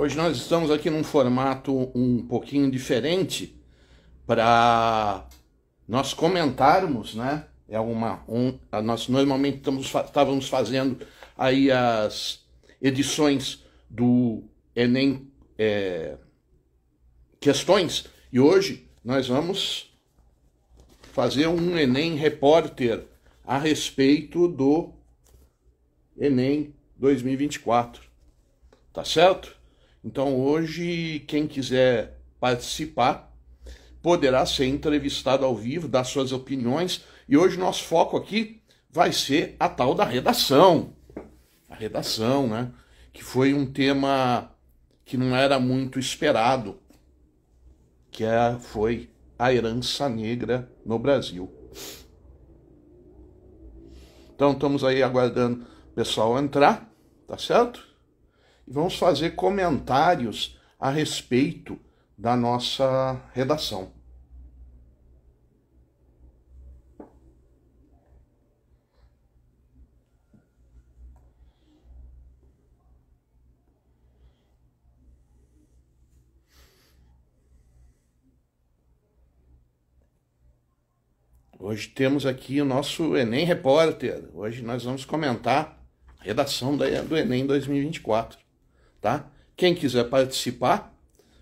Hoje nós estamos aqui num formato um pouquinho diferente para nós comentarmos, né? Nós normalmente estávamos fazendo aí as edições do Enem Questões, e hoje nós vamos fazer um Enem Repórter a respeito do Enem 2024, tá certo? Então hoje quem quiser participar poderá ser entrevistado ao vivo, dar suas opiniões, e hoje nosso foco aqui vai ser a tal da redação. A redação, né? Que foi um tema que não era muito esperado, foi a herança negra no Brasil. Então estamos aí aguardando o pessoal entrar, tá certo? E vamos fazer comentários a respeito da nossa redação. Hoje temos aqui o nosso Enem Repórter. Hoje nós vamos comentar a redação do Enem 2024, tá? Quem quiser participar,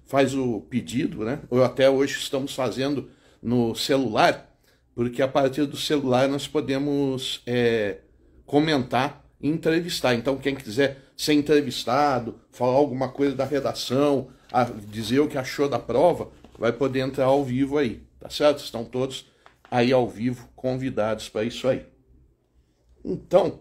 faz o pedido, né? Ou até hoje estamos fazendo no celular, porque a partir do celular nós podemos comentar e entrevistar. Então quem quiser ser entrevistado, falar alguma coisa da redação, dizer o que achou da prova, vai poder entrar ao vivo aí, tá certo? Estão todos aí ao vivo, convidados para isso aí. Então,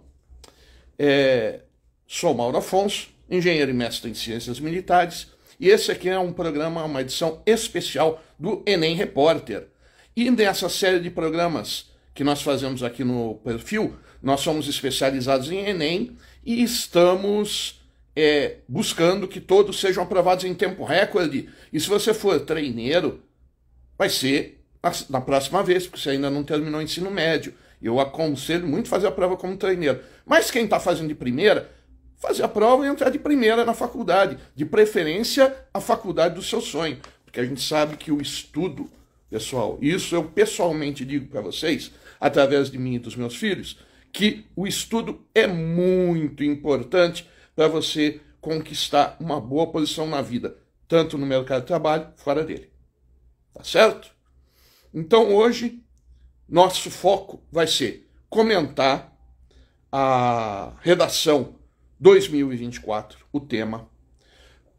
sou Mauro Afonso, engenheiro e mestre em Ciências Militares, e esse aqui é um programa, uma edição especial do Enem Repórter. E nessa série de programas que nós fazemos aqui no perfil, nós somos especializados em Enem e estamos buscando que todos sejam aprovados em tempo recorde. E se você for treineiro, vai ser na próxima vez, porque você ainda não terminou o ensino médio. Eu aconselho muito fazer a prova como treineiro. Mas quem está fazendo de primeira, fazer a prova e entrar de primeira na faculdade. De preferência, a faculdade do seu sonho. Porque a gente sabe que o estudo, pessoal, isso eu pessoalmente digo para vocês, através de mim e dos meus filhos, que o estudo é muito importante para você conquistar uma boa posição na vida, tanto no mercado de trabalho, fora dele. Tá certo? Então hoje, nosso foco vai ser comentar a redação 2024, o tema,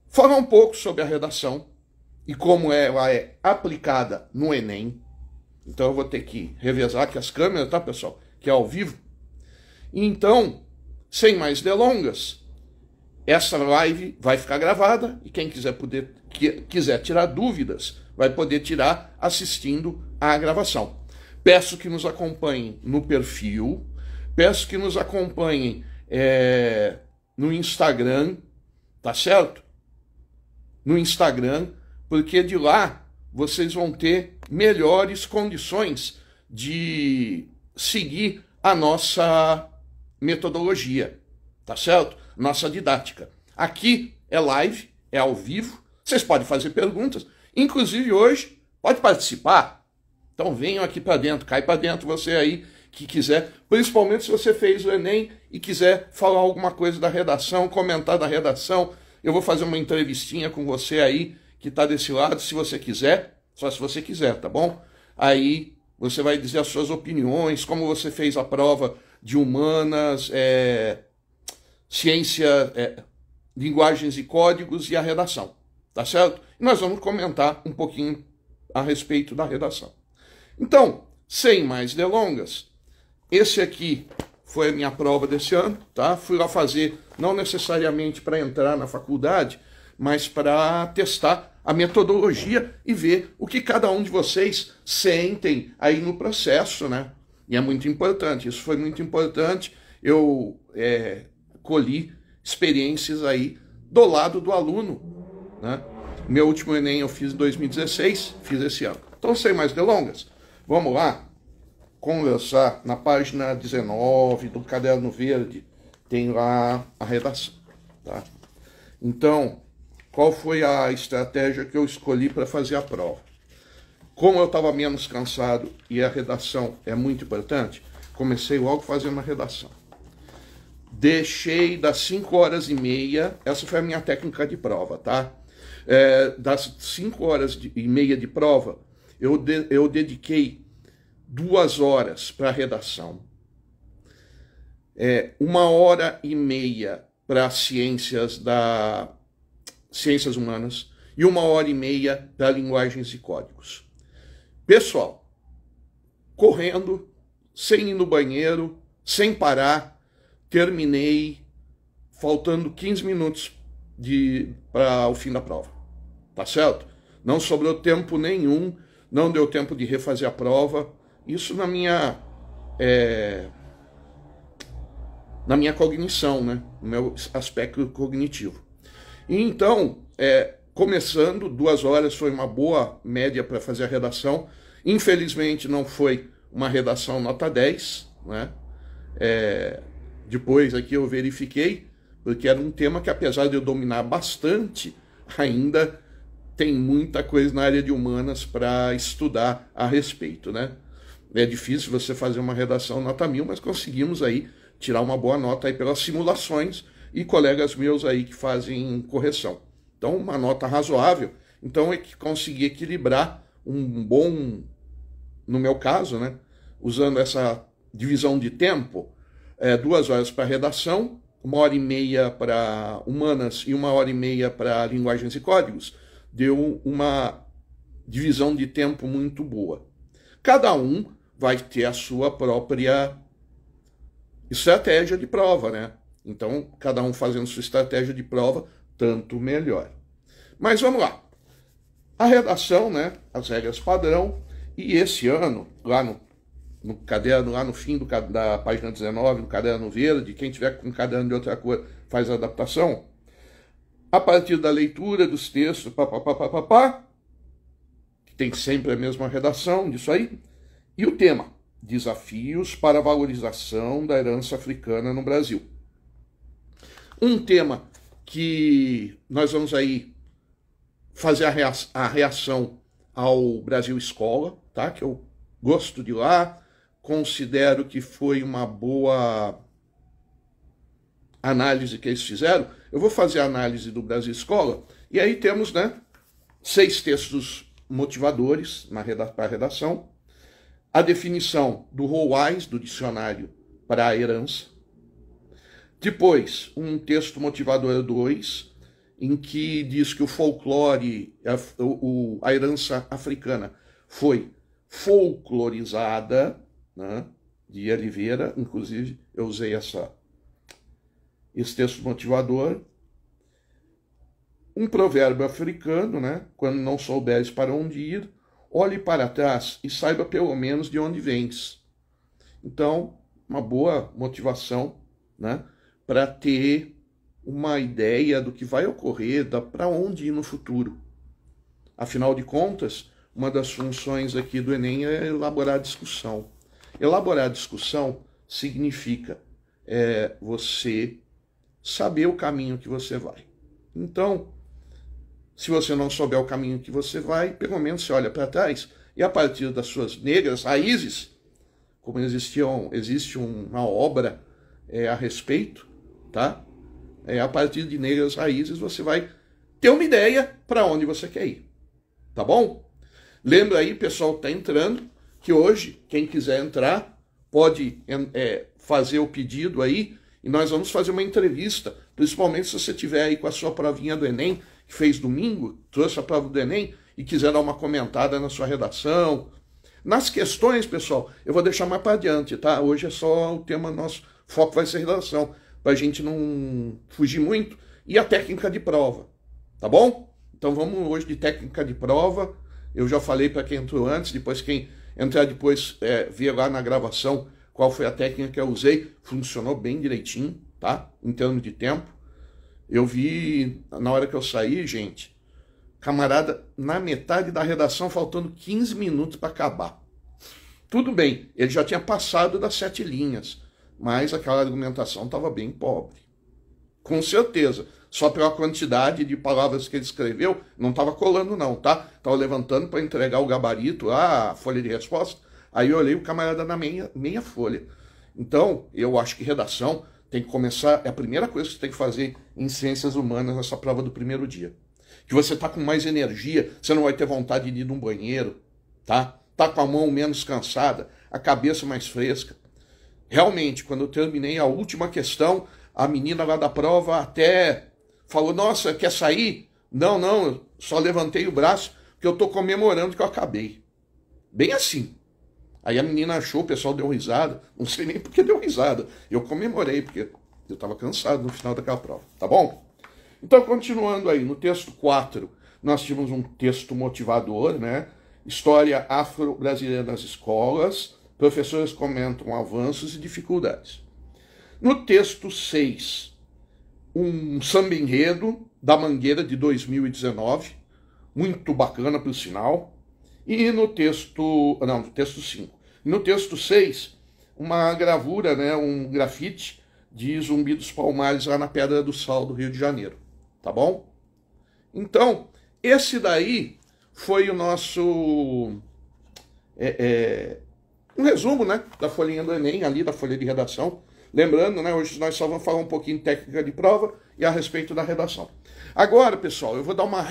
falar um pouco sobre a redação e como ela é aplicada no Enem. Então eu vou ter que revezar aqui as câmeras, tá, pessoal? Que é ao vivo. Então, sem mais delongas, essa live vai ficar gravada e quem quiser tirar dúvidas vai poder tirar assistindo à gravação. Peço que nos acompanhem no perfil, peço que nos acompanhem no Instagram, tá certo? No Instagram, porque de lá vocês vão ter melhores condições de seguir a nossa metodologia, tá certo? Nossa didática. Aqui é live, é ao vivo, vocês podem fazer perguntas, inclusive hoje pode participar. Então venham aqui para dentro, cai para dentro você aí que quiser, principalmente se você fez o Enem e quiser falar alguma coisa da redação, comentar da redação. Eu vou fazer uma entrevistinha com você aí que está desse lado, se você quiser, só se você quiser, tá bom? Aí você vai dizer as suas opiniões, como você fez a prova de humanas, ciência, linguagens e códigos e a redação, tá certo? E nós vamos comentar um pouquinho a respeito da redação. Então, sem mais delongas, esse aqui foi a minha prova desse ano, tá? Fui lá fazer, não necessariamente para entrar na faculdade, mas para testar a metodologia e ver o que cada um de vocês sentem aí no processo, né? E é muito importante, isso foi muito importante. Eu colhi experiências aí do lado do aluno, né? Meu último Enem eu fiz em 2016, fiz esse ano. Então, sem mais delongas, vamos lá conversar na página 19 do Caderno Verde, tem lá a redação, tá? Então, qual foi a estratégia que eu escolhi para fazer a prova. Como eu estava menos cansado e a redação é muito importante, comecei logo fazendo a redação. Deixei das 5h30, essa foi a minha técnica de prova, tá? Das 5h30 de prova, eu dediquei 2 horas para a redação. 1h30 para ciências humanas e 1h30 para linguagens e códigos. Pessoal, correndo, sem ir no banheiro, sem parar, terminei faltando 15 minutos para o fim da prova. Tá certo? Não sobrou tempo nenhum, não deu tempo de refazer a prova. Isso na minha cognição, né? No meu aspecto cognitivo. E então, começando, 2 horas foi uma boa média para fazer a redação. Infelizmente não foi uma redação nota 10, né? Depois aqui eu verifiquei, porque era um tema que, apesar de eu dominar bastante, ainda tem muita coisa na área de humanas para estudar a respeito, né? É difícil você fazer uma redação nota 1000, mas conseguimos aí tirar uma boa nota aí pelas simulações e colegas meus aí que fazem correção. Então, uma nota razoável. Então, é que consegui equilibrar um bom, no meu caso, né? Usando essa divisão de tempo, 2 horas para redação, 1h30 para humanas e 1h30 para linguagens e códigos, deu uma divisão de tempo muito boa. Cada um vai ter a sua própria estratégia de prova, né? Então, cada um fazendo sua estratégia de prova, tanto melhor. Mas vamos lá. A redação, né? As regras padrão. E esse ano, lá no caderno, lá no fim da página 19, no caderno verde, quem tiver com caderno de outra cor faz a adaptação. A partir da leitura dos textos, que tem sempre a mesma redação disso aí. E o tema, desafios para a valorização da herança africana no Brasil. Um tema que nós vamos aí fazer a reação ao Brasil Escola, tá? Que eu gosto de lá, considero que foi uma boa análise que eles fizeram. Eu vou fazer a análise do Brasil Escola, e aí temos, né, 6 textos motivadores para a redação, a definição do Roll-Wise, do dicionário para a herança. Depois, um texto motivador 2, em que diz que o folclore, a herança africana foi folclorizada, né, de Oliveira, inclusive eu usei esse texto motivador. Um provérbio africano, né, quando não souberes para onde ir, olhe para trás e saiba pelo menos de onde vens. Então, uma boa motivação, né, para ter uma ideia do que vai ocorrer, para onde ir no futuro. Afinal de contas, uma das funções aqui do Enem é elaborar discussão. Elaborar discussão significa você saber o caminho que você vai. Então, se você não souber o caminho que você vai, pelo menos você olha para trás e a partir das suas negras raízes, como existe uma obra a respeito, tá? A partir de negras raízes você vai ter uma ideia para onde você quer ir, tá bom? Lembra aí, pessoal que está entrando, que hoje, quem quiser entrar, pode fazer o pedido aí e nós vamos fazer uma entrevista, principalmente se você tiver aí com a sua provinha do Enem, que fez domingo, trouxe a prova do Enem e quiser dar uma comentada na sua redação. Nas questões, pessoal, eu vou deixar mais para adiante, tá? Hoje é só o tema, nosso foco vai ser redação, para a gente não fugir muito, e a técnica de prova, tá bom? Então vamos hoje de técnica de prova. Eu já falei para quem entrou antes, depois quem entrar depois ver lá na gravação qual foi a técnica que eu usei, funcionou bem direitinho, tá? Em termos de tempo. Eu vi, na hora que eu saí, gente, camarada, na metade da redação, faltando 15 minutos para acabar. Tudo bem, ele já tinha passado das 7 linhas, mas aquela argumentação estava bem pobre. Com certeza, só pela quantidade de palavras que ele escreveu, não estava colando não, tá? Estava levantando para entregar o gabarito, a folha de resposta, aí eu olhei o camarada na meia folha. Então, eu acho que redação tem que começar, é a primeira coisa que você tem que fazer em ciências humanas nessa prova do primeiro dia. Que você está com mais energia, você não vai ter vontade de ir num banheiro, tá? Tá com a mão menos cansada, a cabeça mais fresca. Realmente, quando eu terminei a última questão, a menina lá da prova até falou, nossa, quer sair? Não, eu só levantei o braço porque eu estou comemorando que eu acabei. Bem assim. Aí a menina achou, o pessoal deu risada, não sei nem por que deu risada. Eu comemorei, porque eu estava cansado no final daquela prova, tá bom? Então, continuando aí, no texto 4, nós tínhamos um texto motivador, né? História afro-brasileira nas escolas, professores comentam avanços e dificuldades. No texto 6, um samba-enredo da Mangueira de 2019, muito bacana por sinal. E no texto 5. No texto 6, uma gravura, né, um grafite de Zumbi dos Palmares lá na Pedra do Sal do Rio de Janeiro. Tá bom? Então, esse daí foi o nosso um resumo, né, da folhinha do Enem, ali da folha de redação. Lembrando, né, hoje nós só vamos falar um pouquinho de técnica de prova e a respeito da redação. Agora, pessoal, eu vou dar uma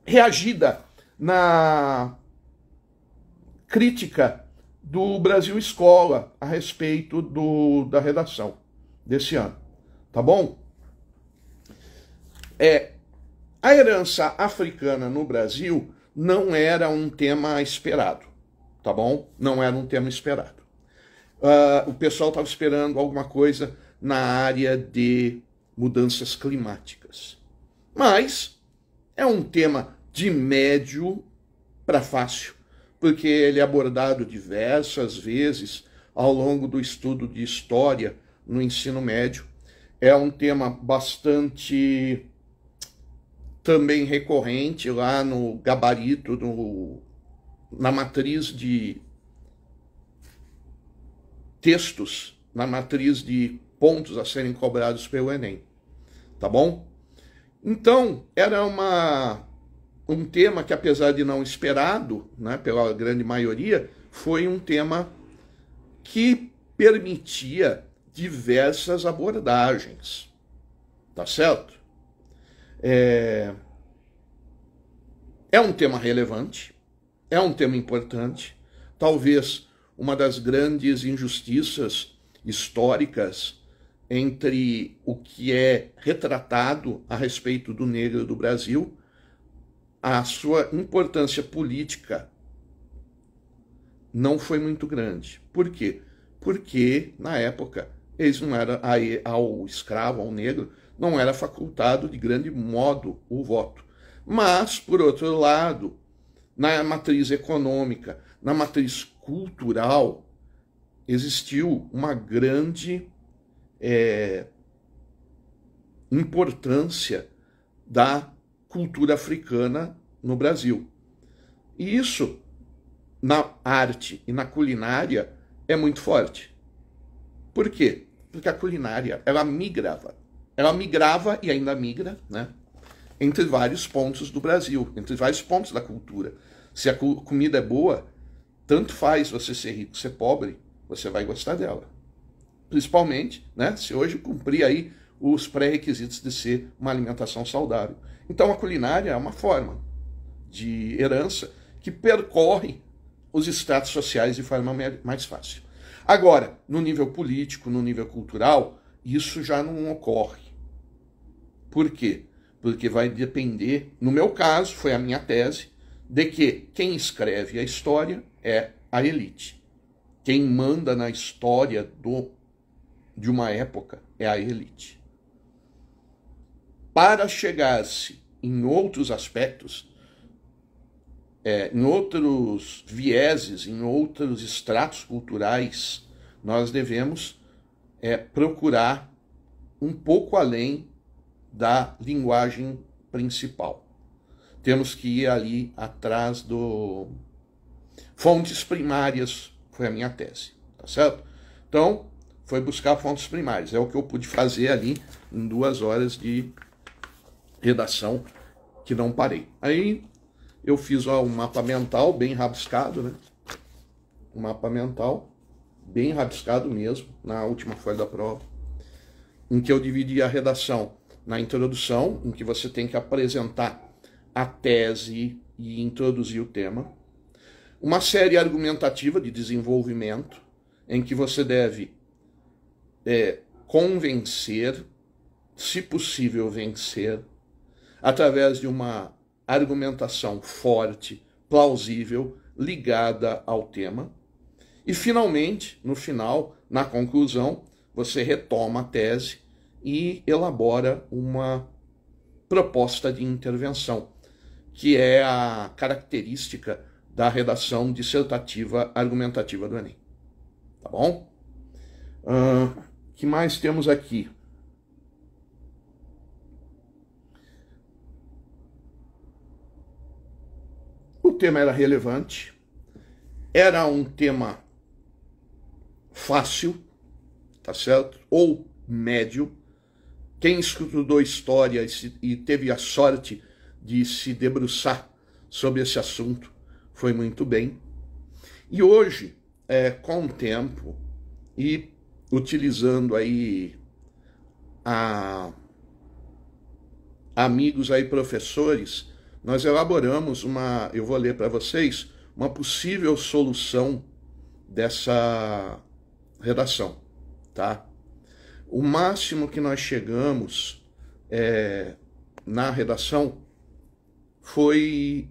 reagida na crítica do Brasil Escola a respeito da redação desse ano, tá bom? A herança africana no Brasil não era um tema esperado, tá bom? Não era um tema esperado. O pessoal estava esperando alguma coisa na área de mudanças climáticas. Mas é um tema de médio para fácil, porque ele é abordado diversas vezes ao longo do estudo de história no ensino médio. É um tema bastante também recorrente lá no gabarito, na matriz de textos, na matriz de pontos a serem cobrados pelo Enem. Tá bom? Então, era um tema que, apesar de não esperado, né, pela grande maioria, foi um tema que permitia diversas abordagens. Tá certo? É um tema relevante, é um tema importante, talvez uma das grandes injustiças históricas entre o que é retratado a respeito do negro do Brasil, a sua importância política não foi muito grande. Por quê? Porque, na época, eles não era, ao escravo, ao negro, não era facultado de grande modo o voto. Mas, por outro lado, na matriz econômica, na matriz cultural, existiu uma grande importância da cultura africana no Brasil. E isso, na arte e na culinária, é muito forte. Por quê? Porque a culinária, ela migrava e ainda migra, né, entre vários pontos do Brasil, entre vários pontos da cultura. Se a comida é boa, tanto faz você ser rico, ser pobre, você vai gostar dela. Principalmente, né, se hoje cumprir aí os pré-requisitos de ser uma alimentação saudável. Então a culinária é uma forma de herança que percorre os estratos sociais de forma mais fácil. Agora, no nível político, no nível cultural, isso já não ocorre. Por quê? Porque vai depender, no meu caso, foi a minha tese, de que quem escreve a história é a elite. Quem manda na história de uma época é a elite. Para chegar-se em outros aspectos, em outros vieses, em outros estratos culturais, nós devemos procurar um pouco além da linguagem principal. Temos que ir ali atrás do fontes primárias, foi a minha tese, tá certo? Então, foi buscar fontes primárias, é o que eu pude fazer ali em 2 horas de redação que não parei. Aí eu fiz um mapa mental bem rabiscado, né? Um mapa mental bem rabiscado mesmo, na última folha da prova, em que eu dividi a redação na introdução, em que você tem que apresentar a tese e introduzir o tema. Uma série argumentativa de desenvolvimento, em que você deve convencer, se possível vencer, através de uma argumentação forte, plausível, ligada ao tema. E finalmente, no final, na conclusão, você retoma a tese e elabora uma proposta de intervenção, que é a característica da redação dissertativa argumentativa do Enem. Tá bom? Que mais temos aqui? O tema era relevante, era um tema fácil, tá certo? Ou médio. Quem estudou história e teve a sorte de se debruçar sobre esse assunto foi muito bem. E hoje, com o tempo e utilizando aí amigos aí professores, nós elaboramos eu vou ler para vocês, uma possível solução dessa redação, tá? O máximo que nós chegamos na redação foi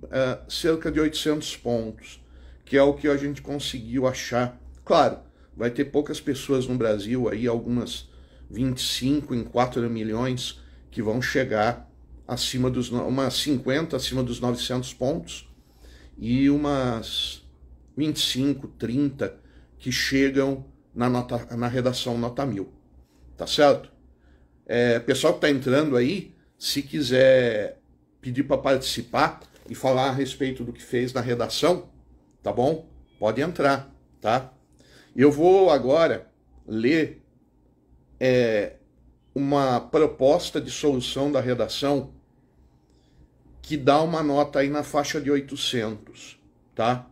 cerca de 800 pontos, que é o que a gente conseguiu achar. Claro, vai ter poucas pessoas no Brasil, aí algumas 25 em 4 milhões, que vão chegar acima umas 50 acima dos 900 pontos, e umas 25, 30 que chegam na redação nota 1000, tá certo? Pessoal que está entrando aí, se quiser pedir para participar e falar a respeito do que fez na redação, tá bom? Pode entrar, tá? Eu vou agora ler uma proposta de solução da redação que dá uma nota aí na faixa de 800, tá?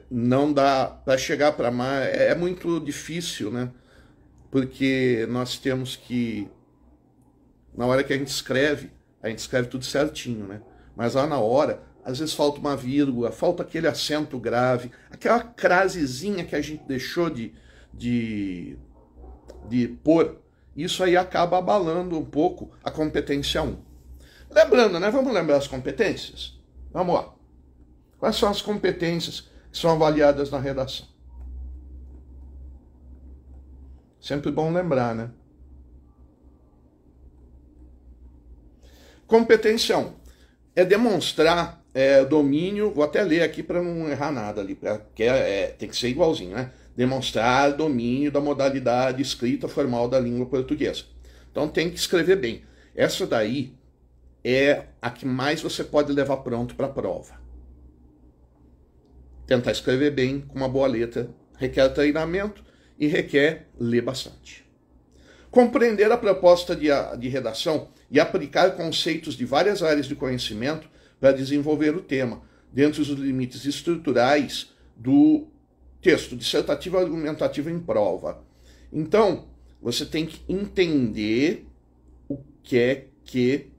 Não dá para chegar para mais, é muito difícil, né? Porque nós temos que, na hora que a gente escreve tudo certinho, né? Mas lá na hora, às vezes falta uma vírgula, falta aquele acento grave, aquela crasezinha que a gente deixou de pôr. Isso aí acaba abalando um pouco a competência 1. Lembrando, né? Vamos lembrar as competências? Vamos lá. Quais são as competências que são avaliadas na redação? Sempre bom lembrar, né? Competência 1 é demonstrar domínio, vou até ler aqui para não errar nada ali, porque tem que ser igualzinho, né? Demonstrar domínio da modalidade escrita formal da língua portuguesa. Então tem que escrever bem. Essa daí é a que mais você pode levar pronto para a prova. Tentar escrever bem, com uma boa letra, requer treinamento e requer ler bastante. Compreender a proposta de redação e aplicar conceitos de várias áreas de conhecimento para desenvolver o tema, dentro dos limites estruturais do texto dissertativo argumentativo em prova. Então, você tem que entender o que é que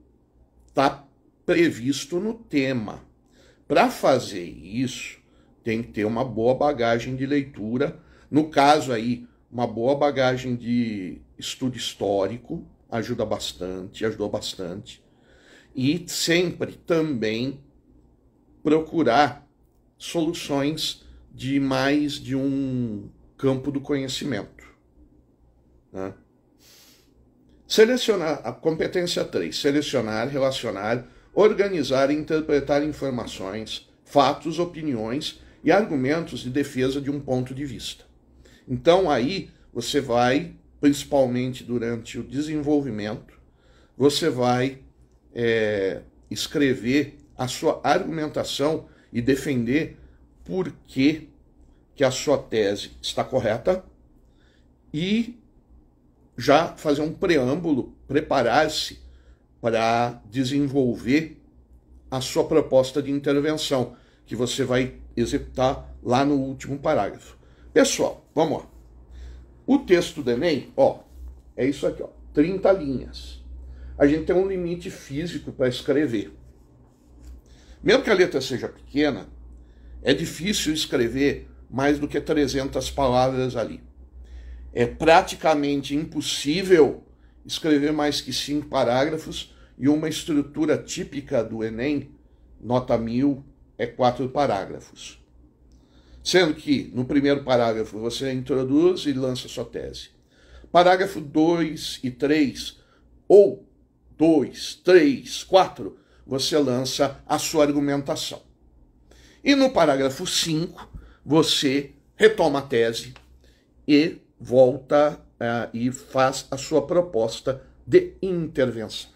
está previsto no tema. Para fazer isso, tem que ter uma boa bagagem de leitura. No caso aí, uma boa bagagem de estudo histórico ajudou bastante. E sempre também procurar soluções de mais de um campo do conhecimento, né? Selecionar, a competência 3, selecionar, relacionar, organizar e interpretar informações, fatos, opiniões e argumentos de defesa de um ponto de vista. Então aí você vai, principalmente durante o desenvolvimento, você vai escrever a sua argumentação e defender por que a sua tese está correta e já fazer um preâmbulo, preparar-se para desenvolver a sua proposta de intervenção, que você vai executar lá no último parágrafo. Pessoal, vamos lá. O texto do Enem, ó, é isso aqui, ó, 30 linhas. A gente tem um limite físico para escrever. Mesmo que a letra seja pequena, é difícil escrever mais do que 300 palavras ali. É praticamente impossível escrever mais que 5 parágrafos, e uma estrutura típica do Enem, nota 1000, é 4 parágrafos. Sendo que no primeiro parágrafo você introduz e lança sua tese. Parágrafo 2 e 3, ou 2, 3, 4, você lança a sua argumentação. E no parágrafo 5, você retoma a tese e volta e faz a sua proposta de intervenção.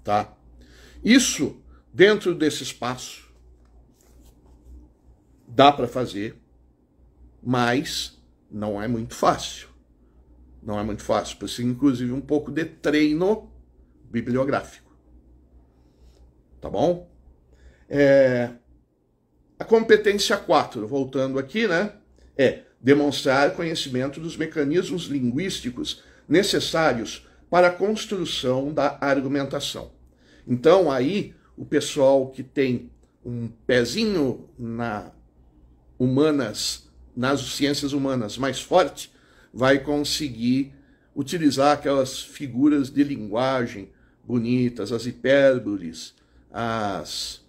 Tá? Isso, dentro desse espaço, dá para fazer, mas não é muito fácil. Não é muito fácil, precisa inclusive um pouco de treino bibliográfico. Tá bom? A competência 4, voltando aqui, né? É demonstrar conhecimento dos mecanismos linguísticos necessários para a construção da argumentação. Então, aí, o pessoal que tem um pezinho nas ciências humanas mais forte, vai conseguir utilizar aquelas figuras de linguagem bonitas, as hipérboles, as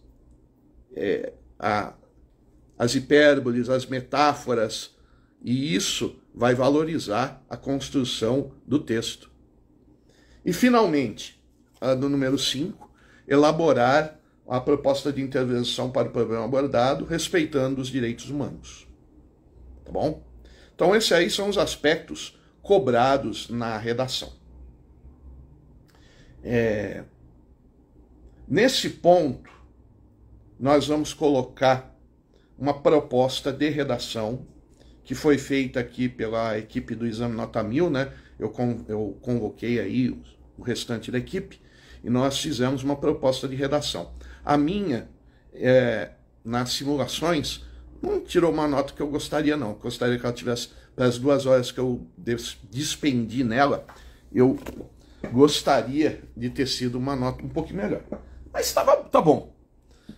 hipérboles, as metáforas, e isso vai valorizar a construção do texto. E, finalmente, no número 5, elaborar a proposta de intervenção para o problema abordado, respeitando os direitos humanos. Tá bom? Então, esses aí são os aspectos cobrados na redação. Nesse ponto, nós vamos colocar uma proposta de redação que foi feita aqui pela equipe do Exame Nota 1000, né? Eu convoquei aí o restante da equipe e nós fizemos uma proposta de redação. A minha, nas simulações, não tirou uma nota que eu gostaria, não. Gostaria que ela tivesse, para as 2 horas que eu despendi nela, eu gostaria de ter sido uma nota um pouquinho melhor. Mas tá bom,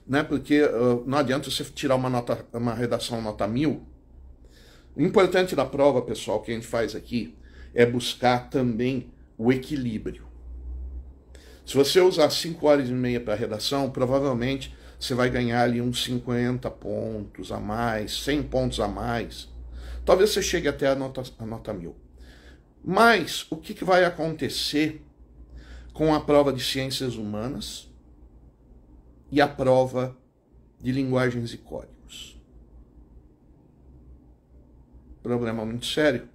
né? Porque não adianta você tirar uma redação nota 1000. O importante da prova, pessoal, que a gente faz aqui, é buscar também o equilíbrio. Se você usar 5 horas e meia para a redação, provavelmente você vai ganhar ali uns 50 pontos a mais, 100 pontos a mais. Talvez você chegue até a nota 1000. Mas o que vai acontecer com a prova de ciências humanas e a prova de linguagens e códigos? Problema muito sério,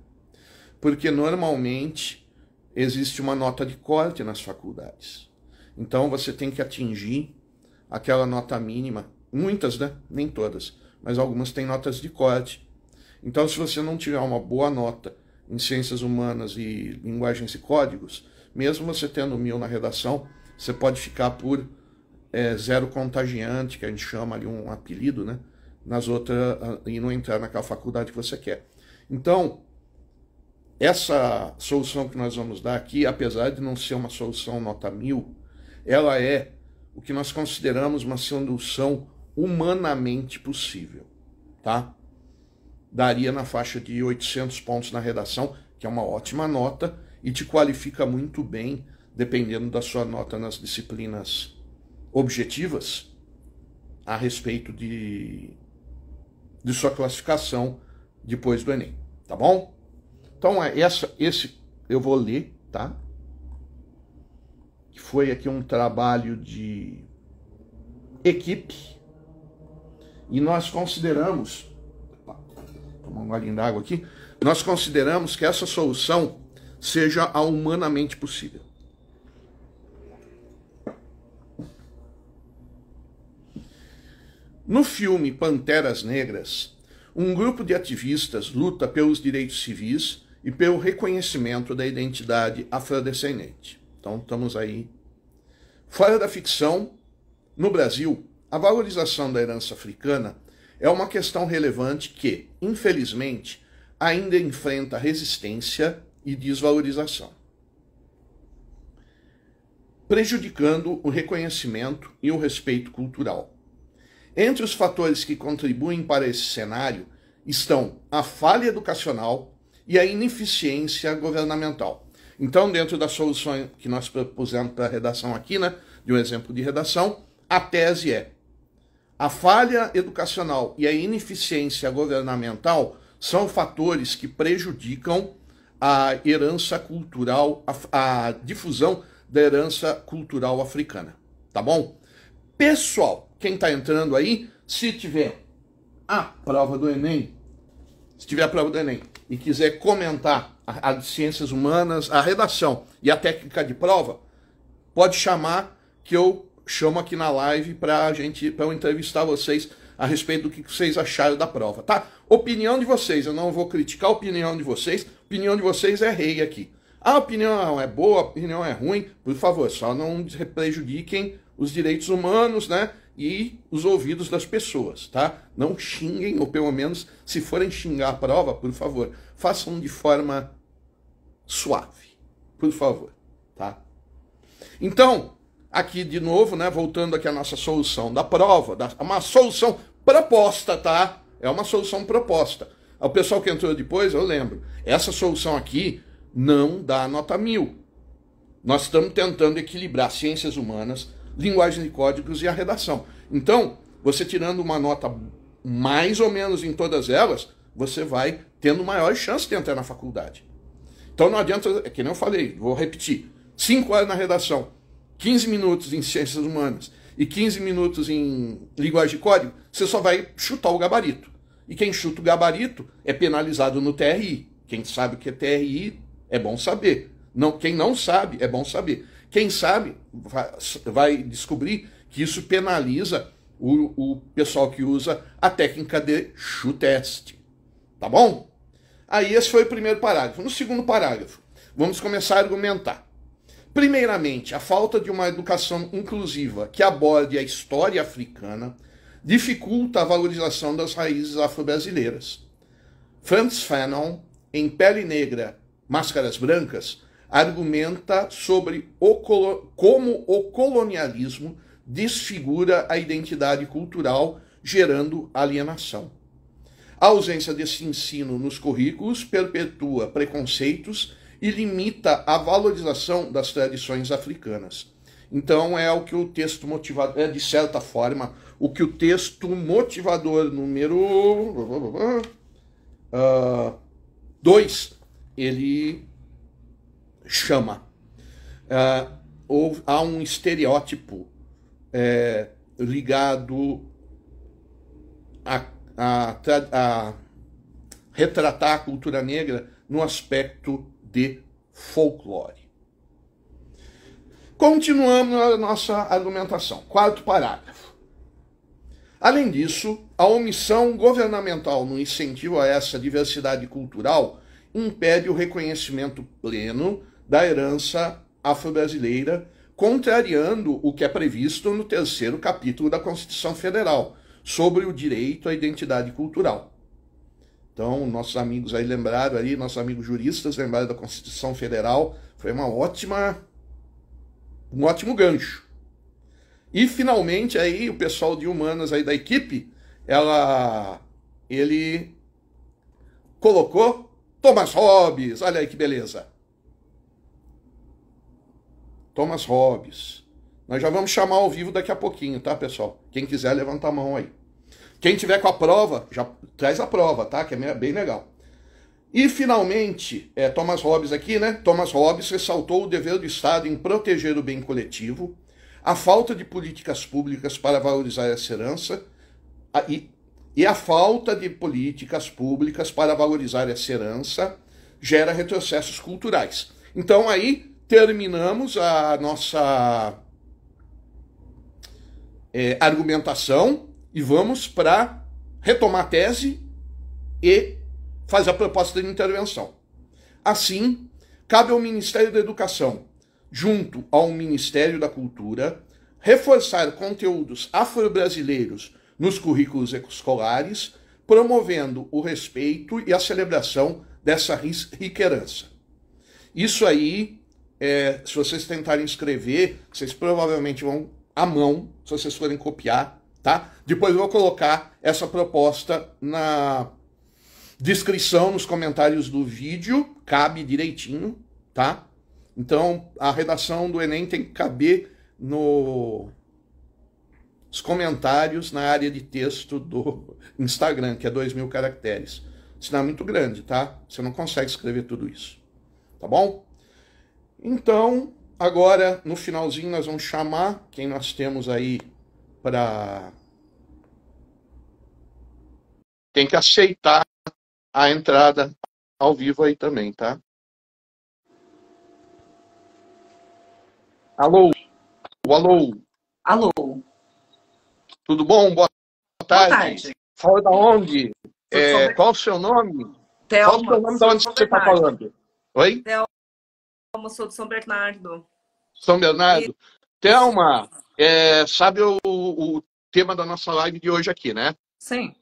porque normalmente existe uma nota de corte nas faculdades. Então você tem que atingir aquela nota mínima, muitas, né? Nem todas, mas algumas têm notas de corte. Então, se você não tiver uma boa nota em ciências humanas e linguagens e códigos, mesmo você tendo 1000 na redação, você pode ficar por 0 contagiante, que a gente chama ali um apelido, né? Nas outras, e não entrar naquela faculdade que você quer. Então, essa solução que nós vamos dar aqui, apesar de não ser uma solução nota 1000, ela é o que nós consideramos uma solução humanamente possível, tá? Daria na faixa de 800 pontos na redação, que é uma ótima nota, e te qualifica muito bem, dependendo da sua nota nas disciplinas objetivas, a respeito de sua classificação depois do Enem, tá bom? Então, esse eu vou ler, tá? Que foi aqui um trabalho de equipe, e nós consideramos, tomar um golinho d'água aqui, nós consideramos que essa solução seja a humanamente possível. No filme Panteras Negras, um grupo de ativistas luta pelos direitos civis e pelo reconhecimento da identidade afrodescendente. Então, estamos aí Fora da ficção, no Brasil, a valorização da herança africana é uma questão relevante que, infelizmente, ainda enfrenta resistência e desvalorização, prejudicando o reconhecimento e o respeito cultural. Entre os fatores que contribuem para esse cenário estão a falha educacional e a ineficiência governamental. Então, dentro da solução que nós propusemos para a redação aqui, né, de um exemplo de redação, a tese é: a falha educacional e a ineficiência governamental são fatores que prejudicam a herança cultural, a difusão da herança cultural africana. Tá bom? Pessoal, quem está entrando aí, se tiver a prova do Enem, e quiser comentar a de Ciências Humanas, a redação e a técnica de prova, pode chamar, que eu chamo aqui na live para eu entrevistar vocês a respeito do que vocês acharam da prova, tá? Opinião de vocês, eu não vou criticar a opinião de vocês é rei aqui. A opinião é boa, a opinião é ruim, por favor, só não prejudiquem os direitos humanos, né? E os ouvidos das pessoas, tá? Não xinguem, ou pelo menos, se forem xingar a prova, por favor, façam de forma suave, por favor, tá? Então, aqui de novo, né, voltando aqui à nossa solução da prova, uma solução proposta, tá? É uma solução proposta. O pessoal que entrou depois, eu lembro, essa solução aqui não dá nota 1000. Nós estamos tentando equilibrar ciências humanas, linguagem de códigos e a redação. Então, você tirando uma nota mais ou menos em todas elas, você vai tendo maior chance de entrar na faculdade. Então não adianta, é que nem eu falei, vou repetir, 5 horas na redação, 15 minutos em ciências humanas e 15 minutos em linguagem de código, você só vai chutar o gabarito. E quem chuta o gabarito é penalizado no TRI. Quem sabe o que é TRI é bom saber. Quem não sabe é bom saber. Quem sabe vai descobrir que isso penaliza o pessoal que usa a técnica de shoe-test. Tá bom? Aí esse foi o primeiro parágrafo. No segundo parágrafo, vamos começar a argumentar. Primeiramente, a falta de uma educação inclusiva que aborde a história africana dificulta a valorização das raízes afro-brasileiras. Frantz Fanon, em Pele Negra, Máscaras Brancas, argumenta sobre como o colonialismo desfigura a identidade cultural, gerando alienação. A ausência desse ensino nos currículos perpetua preconceitos e limita a valorização das tradições africanas. Então é o que o texto motivador, de certa forma, o que o texto motivador número 2, ele chama. Há um estereótipo ligado a retratar a cultura negra no aspecto de folclore. Continuamos a nossa argumentação. Quarto parágrafo. Além disso, a omissão governamental no incentivo a essa diversidade cultural impede o reconhecimento pleno da herança afro-brasileira, contrariando o que é previsto no 3º capítulo da Constituição Federal, sobre o direito à identidade cultural. Então, nossos amigos aí lembraram, nossos amigos juristas lembraram da Constituição Federal, foi um ótimo gancho. E, finalmente, aí, o pessoal de humanas aí da equipe, ele colocou Thomas Hobbes, olha aí que beleza. Thomas Hobbes. Nós já vamos chamar ao vivo daqui a pouquinho, tá, pessoal? Quem quiser, levanta a mão aí. Quem tiver com a prova, já traz a prova, tá? Que é bem legal. E, finalmente, Thomas Hobbes aqui, né? Thomas Hobbes ressaltou o dever do Estado em proteger o bem coletivo, a falta de políticas públicas para valorizar essa herança e a falta de políticas públicas para valorizar essa herança gera retrocessos culturais. Então, aí, terminamos a nossa argumentação e vamos para retomar a tese e fazer a proposta de intervenção. Assim, cabe ao Ministério da Educação junto ao Ministério da Cultura, reforçar conteúdos afro-brasileiros nos currículos escolares, promovendo o respeito e a celebração dessa rica herança. Isso aí, se vocês tentarem escrever, vocês provavelmente vão à mão, se vocês forem copiar, tá? Depois eu vou colocar essa proposta na descrição, nos comentários do vídeo, cabe direitinho, tá? Então, a redação do Enem tem que caber nos comentários na área de texto do Instagram, que é 2.000 caracteres. Senão é muito grande, tá? Você não consegue escrever tudo isso, tá bom? Então, agora, no finalzinho, nós vamos chamar quem nós temos aí para... Tem que aceitar a entrada ao vivo aí também, tá? Alô? Alô? Alô? Tudo bom? Boa tarde. Boa tarde. Fala da onde? Qual o seu nome? Thelma, qual o seu nome, de onde você está falando? Oi? Thelma, sou de São Bernardo. São Bernardo? Thelma, sabe o tema da nossa live de hoje aqui, né? Sim.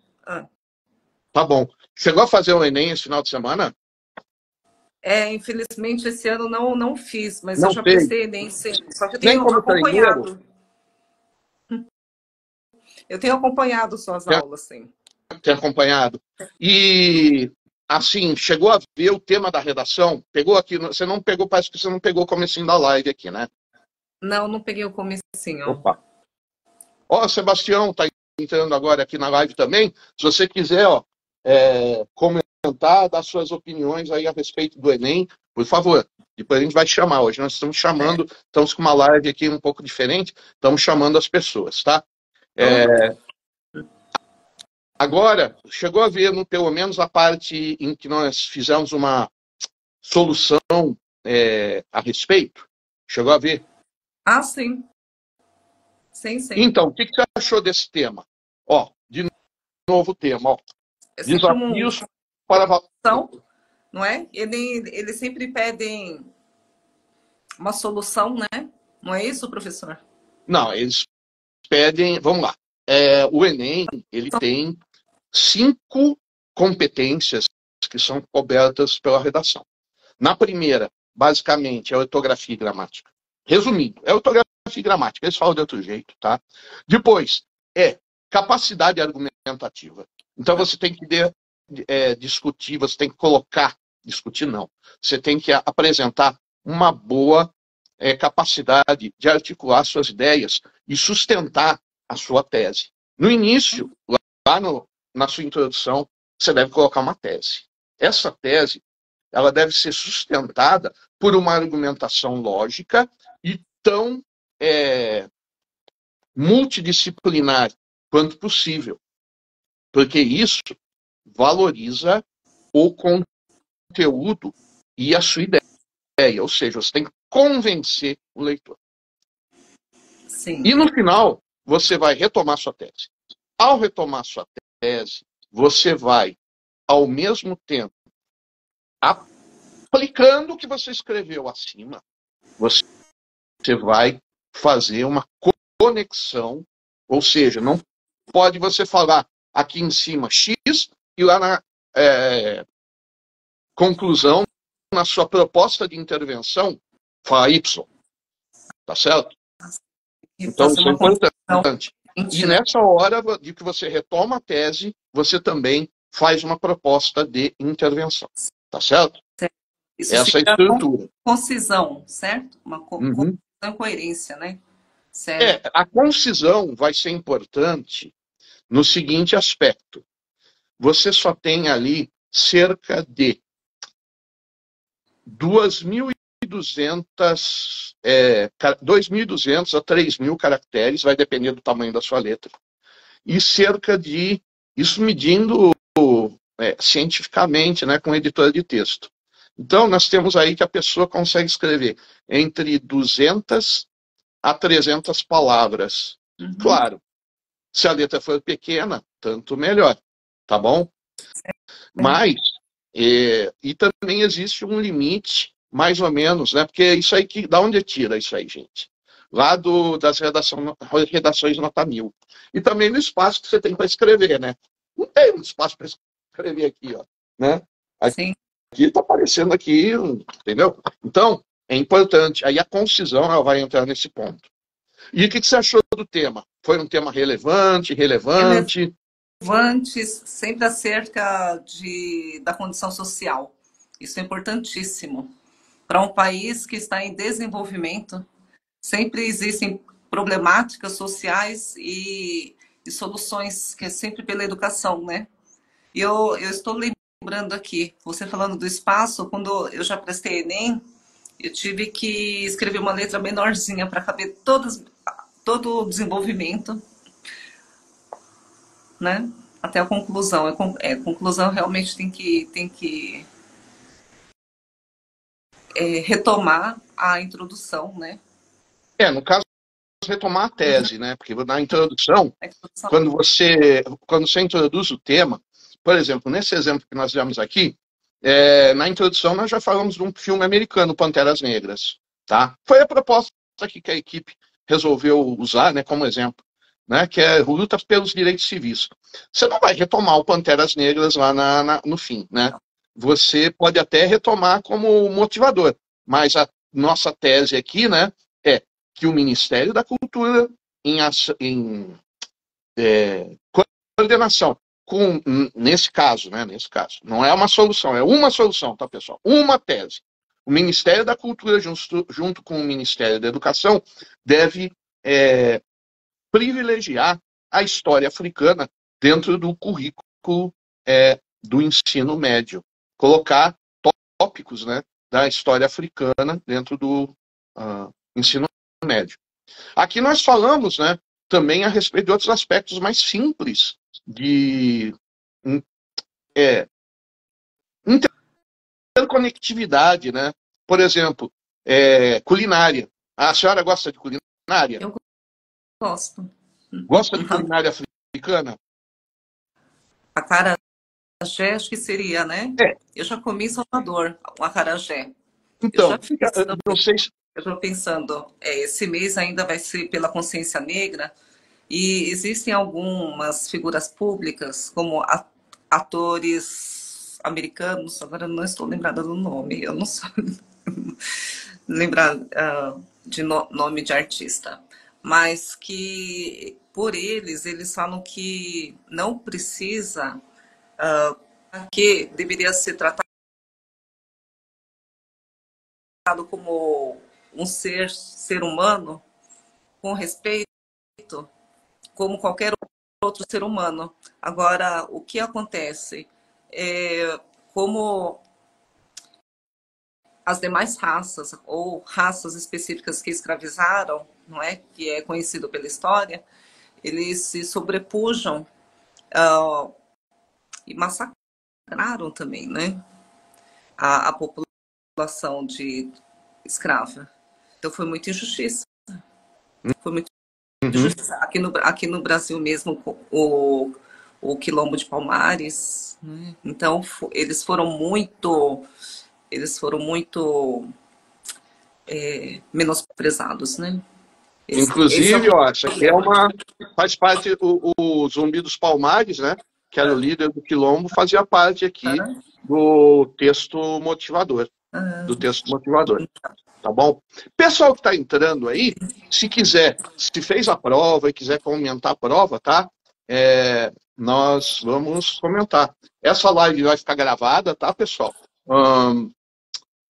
Tá bom. Chegou a fazer o Enem esse final de semana? Infelizmente esse ano não fiz, mas não eu já prestei Enem, sim. Só que eu Nem tenho como acompanhado. treineiro? Eu tenho acompanhado suas aulas, sim. Tem acompanhado. E, assim, chegou a ver o tema da redação? Pegou aqui, você não pegou, parece que você não pegou o comecinho da live aqui, né? Não peguei o comecinho. Opa. Ó, Sebastião tá entrando agora aqui na live também. Se você quiser, comentar, dar suas opiniões aí a respeito do Enem, por favor. Depois a gente vai chamar. Hoje nós estamos chamando, estamos com uma live aqui um pouco diferente, estamos chamando as pessoas, tá? Agora, chegou a ver, pelo menos, a parte em que nós fizemos uma solução a respeito? Chegou a ver? Ah, sim. Sim. Então, o que você achou desse tema? Ó, de novo tema, ó. Desafios para... Não é? Eles sempre pedem uma solução, né? Não é isso, professor? Não, eles pedem... Vamos lá. O Enem, ele tem 5 competências que são cobertas pela redação. Na primeira, basicamente, é ortografia e gramática. Resumindo, é ortografia e gramática. Eles falam de outro jeito, tá? Depois, capacidade argumentativa. Então, você tem que discutir, você tem que colocar... Discutir, não. Você tem que apresentar uma boa capacidade de articular suas ideias e sustentar a sua tese. No início, lá na sua introdução, você deve colocar uma tese. Essa tese, ela deve ser sustentada por uma argumentação lógica e tão multidisciplinar quanto possível. Porque isso valoriza o conteúdo e a sua ideia. Ou seja, você tem que convencer o leitor. Sim. E no final, você vai retomar sua tese. Ao retomar sua tese, você vai, ao mesmo tempo, aplicando o que você escreveu acima, você vai fazer uma conexão, ou seja, não pode você falar aqui em cima X e lá na conclusão, na sua proposta de intervenção, falar Y. Tá certo? Então, isso é importante. E nessa hora de que você retoma a tese, você também faz uma proposta de intervenção. Tá certo? Isso essa estrutura. Concisão, certo? Uma concisão e coerência, né? Certo. A concisão vai ser importante no seguinte aspecto. Você só tem ali cerca de 2.200 a 3.000 caracteres, vai depender do tamanho da sua letra. E cerca de, isso medindo cientificamente, né, com editora de texto. Então, nós temos aí que a pessoa consegue escrever entre 200 a 300 palavras. Claro, se a letra for pequena, tanto melhor, tá bom? Mas, e também existe um limite mais ou menos, né? Porque isso aí, da onde tira isso aí, gente? Lá das redações nota 1000. E também no espaço que você tem para escrever, né? Não tem um espaço para escrever aqui, ó, né? Sim. Aqui está aparecendo aqui, entendeu? Então, é importante. Aí a concisão ela vai entrar nesse ponto. E o que você achou do tema? Foi um tema relevante? Relevantes, sempre acerca da condição social. Isso é importantíssimo. Para um país que está em desenvolvimento, sempre existem problemáticas sociais e soluções, que é sempre pela educação, né? E eu estou lembrando aqui, você falando do espaço, quando eu já prestei Enem, eu tive que escrever uma letra menorzinha para caber todo o desenvolvimento, né? Até a conclusão. A conclusão realmente tem que retomar a introdução, né? No caso, retomar a tese, né? Porque na introdução, quando você introduz o tema, por exemplo, nesse exemplo que nós demos aqui, na introdução nós já falamos de um filme americano, Panteras Negras, tá? Foi a proposta aqui que a equipe resolveu usar, né, como exemplo, né, que é luta pelos direitos civis. Você não vai retomar o Panteras Negras lá no fim, né? Você pode até retomar como motivador, mas a nossa tese aqui, né, é que o Ministério da Cultura, em coordenação nesse caso, né, não é uma solução, é uma solução, tá, pessoal? Uma tese. O Ministério da Cultura, junto com o Ministério da Educação, deve privilegiar a história africana dentro do currículo do ensino médio. Colocar tópicos, né, da história africana dentro do ensino médio. Aqui nós falamos, né, também a respeito de outros aspectos mais simples de interconectividade, né? Por exemplo, culinária. A senhora gosta de culinária? Eu gosto. Gosta de culinária africana? Acarajé, acho que seria, né? Eu já comi em Salvador, o acarajé. Então, não sei se... Eu estou pensando, esse mês ainda vai ser pela consciência negra, e existem algumas figuras públicas, como atores americanos, agora não estou lembrada do nome, eu não sou lembrar de nome de artista, mas que por eles falam que não precisa, que deveria ser tratado como um ser humano, com respeito, como qualquer outro ser humano. Agora, o que acontece? Como as demais raças, ou raças específicas que escravizaram, não é? Que é conhecido pela história, eles se sobrepujam e massacraram também, né? A população de escrava. Então foi muita injustiça. Foi muito injustiça. Aqui no Brasil mesmo, o Quilombo de Palmares, né? Então eles foram muito menosprezados, né? Inclusive, ó, isso aqui faz parte, o Zumbi dos Palmares, né? Que era o líder do Quilombo, fazia parte aqui do texto motivador. Tá bom? Pessoal que está entrando aí, se fez a prova e quiser comentar a prova, tá? Nós vamos comentar. Essa live vai ficar gravada, tá, pessoal?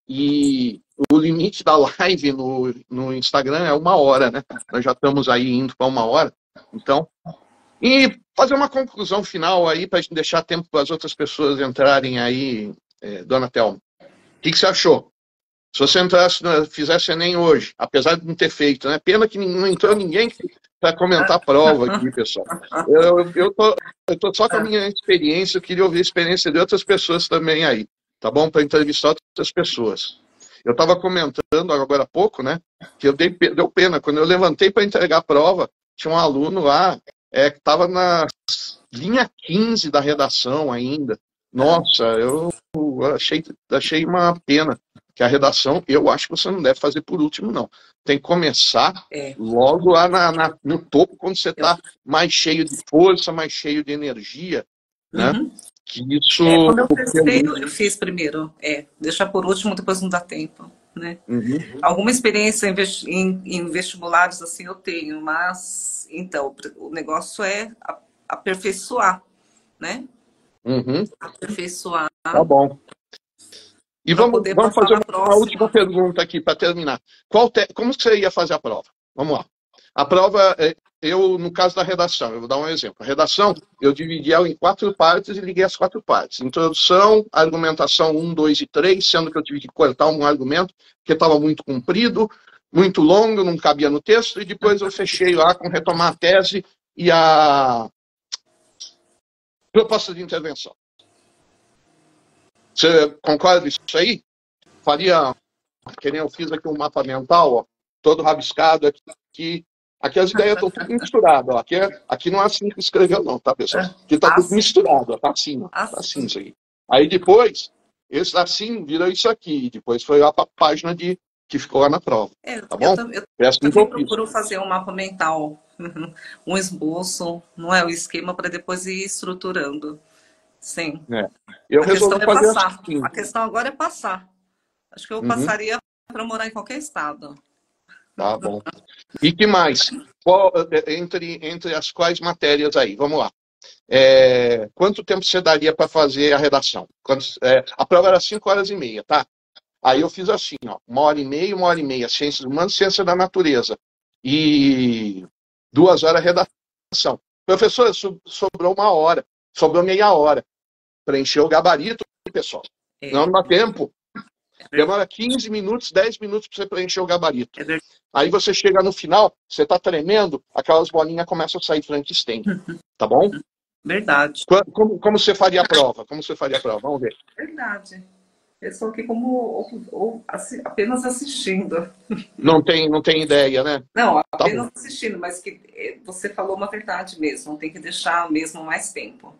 E o limite da live no Instagram é 1 hora, né? Nós já estamos aí indo para 1 hora. Então, e fazer uma conclusão final aí, para deixar tempo para as outras pessoas entrarem aí, dona Thelma. O que você achou? Se você fizesse Enem hoje, apesar de não ter feito, né? Pena que não entrou ninguém para comentar a prova aqui, pessoal. Eu tô só com a minha experiência, eu queria ouvir a experiência de outras pessoas também aí, tá bom? Para entrevistar outras pessoas. Eu estava comentando agora há pouco, né? Que deu pena. Quando eu levantei para entregar a prova, tinha um aluno lá que estava na linha 15 da redação ainda. Nossa, eu achei uma pena. que a redação, eu acho que você não deve fazer por último, não. Tem que começar É, logo lá no topo, quando você eu, está mais cheio de força, mais cheio de energia, né? uhum. Que isso Quando eu prestei, realmente... eu fiz primeiro. Deixar por último, depois não dá tempo, né? Uhum, Alguma experiência em vestibulares assim eu tenho, mas então o negócio é aperfeiçoar, né? uhum, Aperfeiçoar tá bom. E para vamos, poder vamos passar fazer na uma última próxima. pergunta aqui para terminar. Como você ia fazer a prova? Vamos lá. A prova, no caso da redação, eu vou dar um exemplo. A redação, eu dividi ela em 4 partes e liguei as 4 partes. Introdução, argumentação 1, 2 e 3, sendo que eu tive que cortar um argumento, porque estava muito comprido, muito longo, não cabia no texto, e depois eu fechei lá com retomar a tese e a proposta de intervenção. Você concorda com isso aí? Faria, que nem eu fiz aqui um mapa mental, ó, todo rabiscado aqui. Aqui as ideias estão tudo misturadas. Ó. Aqui não é assim que escreveu, não, tá, pessoal? Aqui está tudo Assim, misturado, ó, tá assim, ó, tá assim assim. isso aqui. Aí depois, esse assim vira isso aqui. Depois foi lá para a página que ficou lá na prova. Tá bom? Eu É assim que também eu fiz. procuro fazer um mapa mental, um esboço, não é o esquema para depois ir estruturando. Sim. É. Eu A questão resolvi é fazer passar. assim. A questão agora é passar. Acho que eu Uhum, passaria para morar em qualquer estado. tá bom. E que mais? Entre as quais matérias aí? Vamos lá. Quanto tempo você daria para fazer a redação? A prova era 5 horas e meia, tá? Aí eu fiz assim, ó, 1 hora e meia, ciências humanas, ciência da natureza. E 2 horas redação. Professor, sobrou 1 hora, sobrou meia hora. Preencheu o gabarito, pessoal. É, Não dá tempo. é Demora 15 minutos, 10 minutos para você preencher o gabarito. verdade. Aí você chega no final, você está tremendo, aquelas bolinhas começam a sair Frankenstein. Tá bom? Verdade. Como você faria a prova? Como você faria a prova? Vamos ver. Verdade. Eu estou aqui como apenas assistindo. Não tem ideia, né? Não, Tá bom. apenas assistindo, mas que você falou uma verdade mesmo. Tem que deixar mesmo mais tempo.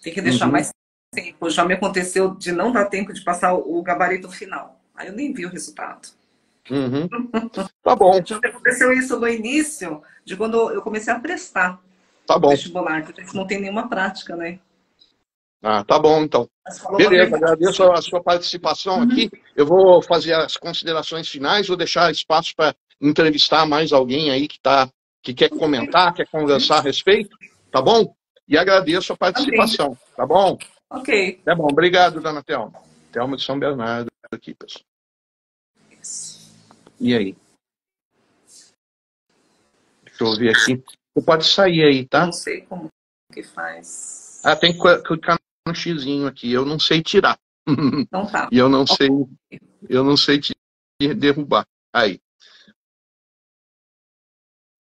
Tem que deixar Uhum, mais tempo. Já me aconteceu de não dar tempo de passar o gabarito final. Aí eu nem vi o resultado. uhum. Tá bom, Já me aconteceu isso no início, de quando eu comecei a prestar tá bom. vestibular, que a gente não tem nenhuma prática, né? Ah, tá bom, então. Mas falou uma Beleza, verdade. agradeço a sua participação aqui. Eu vou fazer as considerações finais, vou deixar espaço para entrevistar mais alguém aí que quer comentar, quer conversar a respeito, tá bom? E agradeço a Ok, participação, tá bom? ok. Tá bom, obrigado, dona Thelma. Thelma de São Bernardo aqui, pessoal. E aí? Deixa eu ver aqui. Você pode sair aí, Eu tá? não sei como que faz. Ah, tem que clicar no xizinho aqui. Eu não sei tirar. Então tá. E eu não sei derrubar. Aí.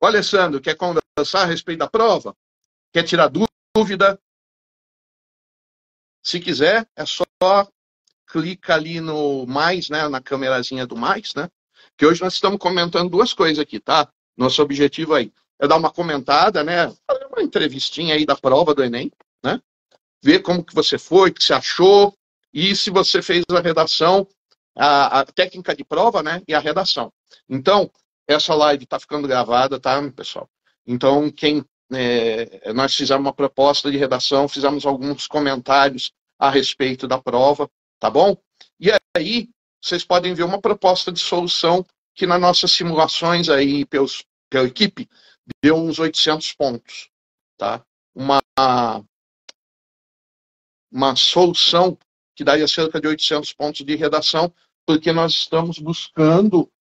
Ô, Alessandro, quer conversar a respeito da prova? Quer tirar dúvida? Se quiser, é só clica ali no mais, né, na câmerazinha do mais, né? Que hoje nós estamos comentando 2 coisas aqui, tá? Nosso objetivo aí é dar uma comentada, né? Fazer uma entrevistinha aí da prova do Enem, né? Ver como que você foi, o que você achou, e se você fez a redação, a técnica de prova, né? E a redação. Então, essa live está ficando gravada, tá, pessoal? Então, nós fizemos uma proposta de redação, fizemos alguns comentários a respeito da prova, tá bom? E aí, vocês podem ver uma proposta de solução que nas nossas simulações aí, pela equipe, deu uns 800 pontos, tá? Uma solução que daria cerca de 800 pontos de redação, porque nós estamos buscando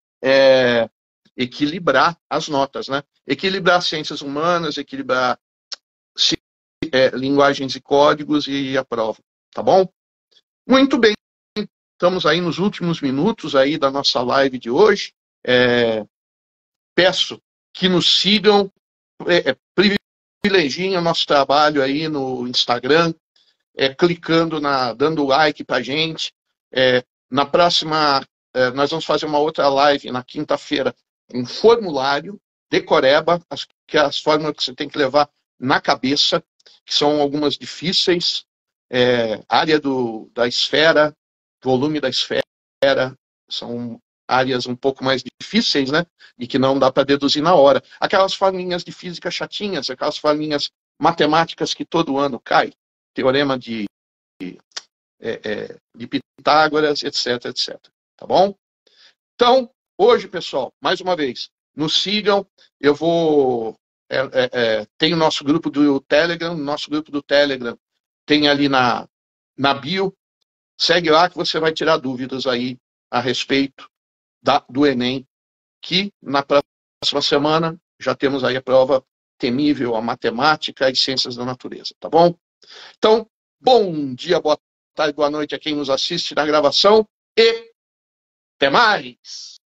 equilibrar as notas, né? Equilibrar ciências humanas, equilibrar linguagens e códigos e a prova, tá bom? Muito bem, estamos aí nos últimos minutos aí da nossa live de hoje. Peço que nos sigam, privilegiem o nosso trabalho aí no Instagram, clicando dando like pra gente. Na próxima, nós vamos fazer uma outra live na quinta-feira, um formulário decoreba, que é as fórmulas que você tem que levar na cabeça, que são algumas difíceis, área da esfera, volume da esfera, são áreas um pouco mais difíceis, né? E que não dá para deduzir na hora. Aquelas forminhas de física chatinhas, aquelas forminhas matemáticas que todo ano cai, teorema de Pitágoras, etc, etc. Tá bom? Então, hoje, pessoal, mais uma vez, nos sigam. Eu vou... tem o nosso grupo do Telegram. Nosso grupo do Telegram tem ali na bio. Segue lá que você vai tirar dúvidas aí a respeito do Enem, que na próxima semana já temos aí a prova temível, a matemática e ciências da natureza, tá bom? Então, bom dia, boa tarde, boa noite a quem nos assiste na gravação e até mais!